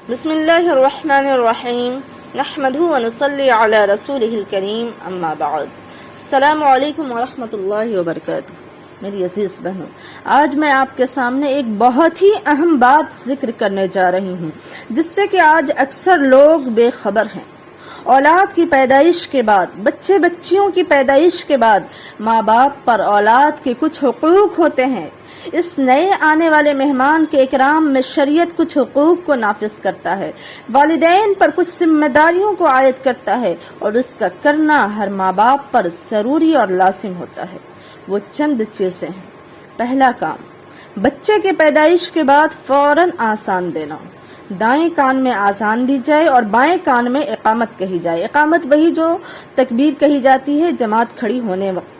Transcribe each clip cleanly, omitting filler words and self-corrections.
بسم اللہ الرحمن الرحیم نحمدہ ونصلی علی رسولہ الکریم اما بعد السلام علیکم ورحمۃ اللہ وبرکاتہ۔ میری عزیز بہنوں، آج میں آپ کے سامنے ایک بہت ہی اہم بات ذکر کرنے جا رہی ہوں، جس سے کہ آج اکثر لوگ بے خبر ہیں۔ اولاد کی پیدائش کے بعد، بچے بچیوں کی پیدائش کے بعد ماں باپ پر اولاد کے کچھ حقوق ہوتے ہیں۔ اس نئے آنے والے مہمان کے اکرام میں شریعت کچھ حقوق کو نافذ کرتا ہے، والدین پر کچھ ذمہ داریوں کو عائد کرتا ہے، اور اس کا کرنا ہر ماں باپ پر ضروری اور لازم ہوتا ہے۔ وہ چند چیزیں ہیں۔ پہلا کام، بچے کے پیدائش کے بعد فوراً آذان دینا۔ دائیں کان میں آذان دی جائے اور بائیں کان میں اقامت کہی جائے۔ اقامت وہی جو تکبیر کہی جاتی ہے جماعت کھڑی ہونے وقت۔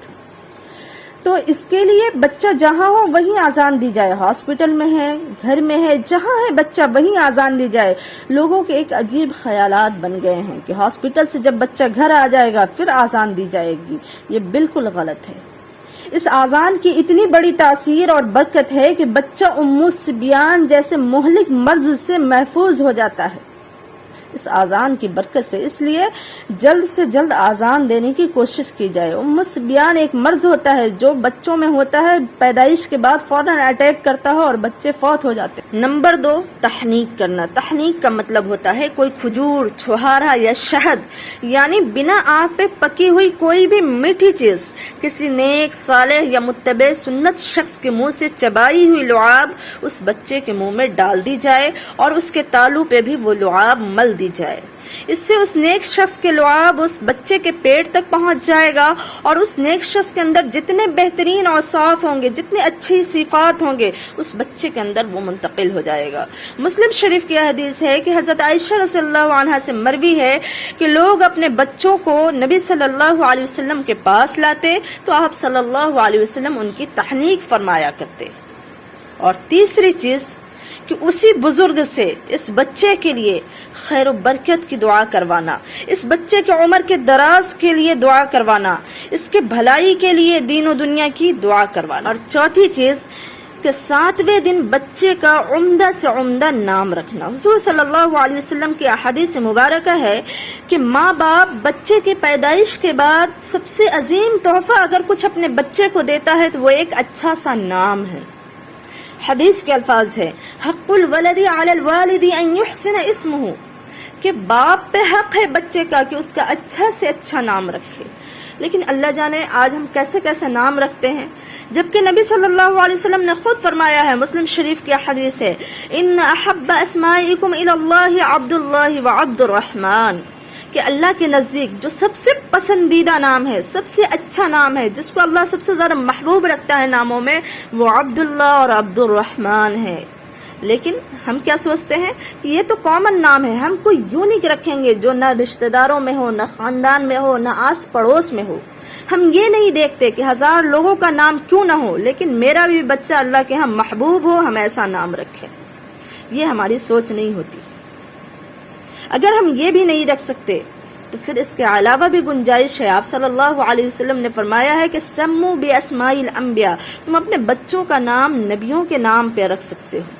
تو اس کے لیے بچہ جہاں ہو وہیں آذان دی جائے، ہاسپٹل میں ہے، گھر میں ہے، جہاں ہے بچہ وہیں آذان دی جائے۔ لوگوں کے ایک عجیب خیالات بن گئے ہیں کہ ہاسپٹل سے جب بچہ گھر آ جائے گا پھر آذان دی جائے گی۔ یہ بالکل غلط ہے۔ اس آذان کی اتنی بڑی تاثیر اور برکت ہے کہ بچہ ام الصبیان جیسے مہلک مرض سے محفوظ ہو جاتا ہے اس آذان کی برکت سے۔ اس لیے جلد سے جلد آذان دینے کی کوشش کی جائے۔ ام الصبیان ایک مرض ہوتا ہے جو بچوں میں ہوتا ہے، پیدائش کے بعد فوراً اٹیک کرتا ہے اور بچے فوت ہو جاتے ہیں۔ نمبر 2، تحنیک کرنا۔ تحنیک کا مطلب ہوتا ہے کوئی کھجور، چھہارا یا شہد، یعنی بنا آگ پہ پکی ہوئی کوئی بھی میٹھی چیز کسی نیک، صالح یا متبع سنت شخص کے منہ سے چبائی ہوئی لعاب اس بچے کے منہ میں ڈال دی جائے اور اس کے تالو پہ بھی وہ لعاب مل دی جائے۔ اس سے اس نیک شخص کے لعاب اس بچے کے پیٹ تک پہنچ جائے گا، اور اس نیک شخص کے اندر جتنے بہترین اوصاف ہوں گے، جتنی اچھی صفات ہوں گے، اس بچے کے اندر وہ منتقل ہو جائے گا۔ مسلم شریف کی حدیث ہے کہ حضرت عائشہ رضی اللہ عنہا سے مروی ہے کہ لوگ اپنے بچوں کو نبی صلی اللہ علیہ وسلم کے پاس لاتے تو آپ صلی اللہ علیہ وسلم ان کی تحنیک فرمایا کرتے۔ اور تیسری چیز کہ اسی بزرگ سے اس بچے کے لیے خیر و برکت کی دعا کروانا، اس بچے کے عمر کے دراز کے لیے دعا کروانا، اس کے بھلائی کے لیے دین و دنیا کی دعا کروانا۔ اور چوتھی چیز کہ 7ویں دن بچے کا عمدہ سے عمدہ نام رکھنا۔ حضور صلی اللہ علیہ وسلم کی احادیث مبارکہ ہے کہ ماں باپ بچے کی پیدائش کے بعد سب سے عظیم تحفہ اگر کچھ اپنے بچے کو دیتا ہے تو وہ ایک اچھا سا نام ہے۔ حدیث کے الفاظ ہے، حق الولد علی الوالد ان یحسن اسمہ، کہ باپ پہ حق ہے بچے کا کہ اس کا اچھا سے اچھا نام رکھے۔ لیکن اللہ جانے آج ہم کیسے کیسے نام رکھتے ہیں، جبکہ نبی صلی اللہ علیہ وسلم نے خود فرمایا ہے، مسلم شریف کی حدیث ہے، ان احب اسمائکم الی اللہ عبد اللہ وعبد الرحمن، کہ اللہ کے نزدیک جو سب سے پسندیدہ نام ہے، سب سے اچھا نام ہے، جس کو اللہ سب سے زیادہ محبوب رکھتا ہے ناموں میں، وہ عبداللہ اور عبد الرحمن ہے۔ لیکن ہم کیا سوچتے ہیں کہ یہ تو کامن نام ہے، ہم کوئی یونیک رکھیں گے جو نہ رشتہ داروں میں ہو، نہ خاندان میں ہو، نہ آس پڑوس میں ہو۔ ہم یہ نہیں دیکھتے کہ 1000 لوگوں کا نام کیوں نہ ہو، لیکن میرا بھی بچہ اللہ کے ہاں محبوب ہو، ہم ایسا نام رکھیں۔ یہ ہماری سوچ نہیں ہوتی۔ اگر ہم یہ بھی نہیں رکھ سکتے تو پھر اس کے علاوہ بھی گنجائش ہے۔ آپ صلی اللہ علیہ وسلم نے فرمایا ہے کہ سمو باسماء الانبیاء، تم اپنے بچوں کا نام نبیوں کے نام پہ رکھ سکتے ہو،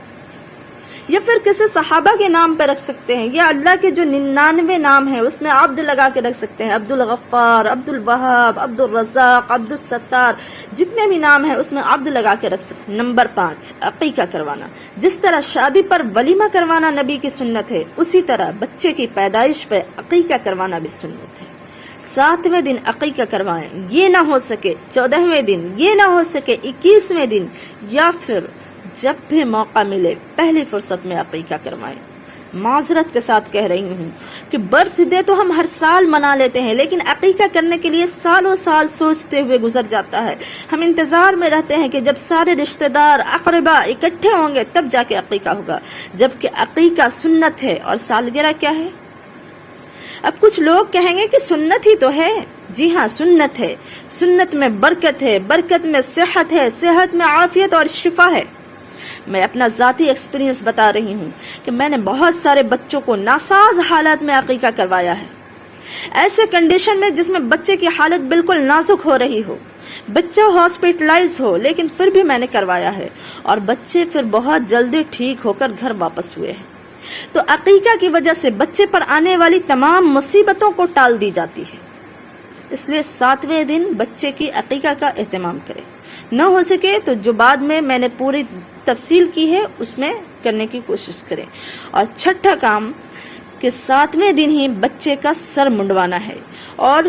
یا پھر کسی صحابہ کے نام پہ رکھ سکتے ہیں، یا اللہ کے جو 99 نام ہیں اس میں عبد لگا کے رکھ سکتے ہیں، عبد الغفار، عبد الوہاب، عبد الرزاق، عبد الستار، جتنے بھی نام ہیں اس میں عبد لگا کے رکھ سکتے ہیں۔ نمبر 5، عقیقہ کروانا۔ جس طرح شادی پر ولیمہ کروانا نبی کی سنت ہے، اسی طرح بچے کی پیدائش پہ عقیقہ کروانا بھی سنت ہے۔ 7ویں دن عقیقہ کروائیں، یہ نہ ہو سکے 14ویں دن، یہ نہ ہو سکے 21ویں دن، یا پھر جب بھی موقع ملے پہلی فرصت میں عقیقہ کروائیں۔ معذرت کے ساتھ کہہ رہی ہوں کہ برتھ ڈے تو ہم ہر سال منا لیتے ہیں، لیکن عقیقہ کرنے کے لیے سالوں سال سوچتے ہوئے گزر جاتا ہے۔ ہم انتظار میں رہتے ہیں کہ جب سارے رشتہ دار اقربا اکٹھے ہوں گے تب جا کے عقیقہ ہوگا، جبکہ عقیقہ سنت ہے اور سالگرہ کیا ہے؟ اب کچھ لوگ کہیں گے کہ سنت ہی تو ہے۔ جی ہاں، سنت ہے۔ سنت میں برکت ہے، برکت میں صحت ہے، صحت میں عافیت اور شفا ہے۔ میں اپنا ذاتی ایکسپیرینس بتا رہی ہوں کہ میں نے بہت سارے بچوں کو ناساز حالات میں عقیقہ کروایا ہے، ایسے کنڈیشن میں جس میں بچے کی حالت بالکل نازک ہو رہی ہو، بچہ ہاسپٹلائز ہو، لیکن پھر بھی میں نے کروایا ہے، اور بچے پھر بہت جلدی ٹھیک ہو کر گھر واپس ہوئے ہیں۔ تو عقیقہ کی وجہ سے بچے پر آنے والی تمام مصیبتوں کو ٹال دی جاتی ہے۔ اس لیے 7ویں دن بچے کی عقیقہ کا اہتمام کریں، نہ ہو سکے تو جو بعد میں نے پوری تفصیل کی ہے اس میں کرنے کی کوشش کریں۔ اور چھٹا کام کہ 7ویں دن ہی بچے کا سر منڈوانا ہے اور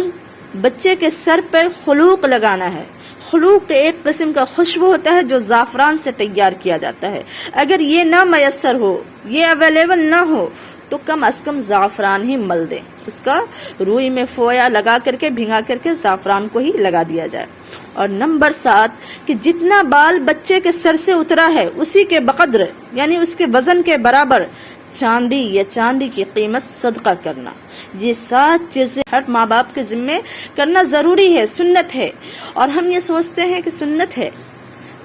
بچے کے سر پر خلوق لگانا ہے۔ خلوق ایک قسم کا خوشبو ہوتا ہے جو زعفران سے تیار کیا جاتا ہے۔ اگر یہ نہ میسر ہو، یہ اویلیبل نہ ہو تو کم از کم زعفران ہی مل دیں، اس کا روئی میں فویا لگا کر کے بھگا کر کے زعفران کو ہی لگا دیا جائے۔ اور نمبر 7 کہ جتنا بال بچے کے سر سے اترا ہے اسی کے بقدر یعنی اس کے وزن کے برابر چاندی یا چاندی کی قیمت صدقہ کرنا۔ یہ 7 چیزیں ہر ماں باپ کے ذمے کرنا ضروری ہے، سنت ہے۔ اور ہم یہ سوچتے ہیں کہ سنت ہے،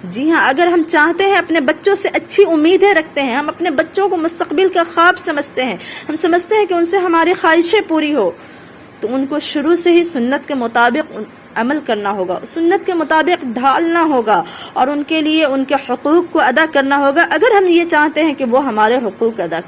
جی ہاں، اگر ہم چاہتے ہیں اپنے بچوں سے اچھی امیدیں رکھتے ہیں، ہم اپنے بچوں کو مستقبل کا خواب سمجھتے ہیں، ہم سمجھتے ہیں کہ ان سے ہماری خواہشیں پوری ہو، تو ان کو شروع سے ہی سنت کے مطابق عمل کرنا ہوگا، سنت کے مطابق ڈھالنا ہوگا اور ان کے لیے ان کے حقوق کو ادا کرنا ہوگا، اگر ہم یہ چاہتے ہیں کہ وہ ہمارے حقوق ادا کریں۔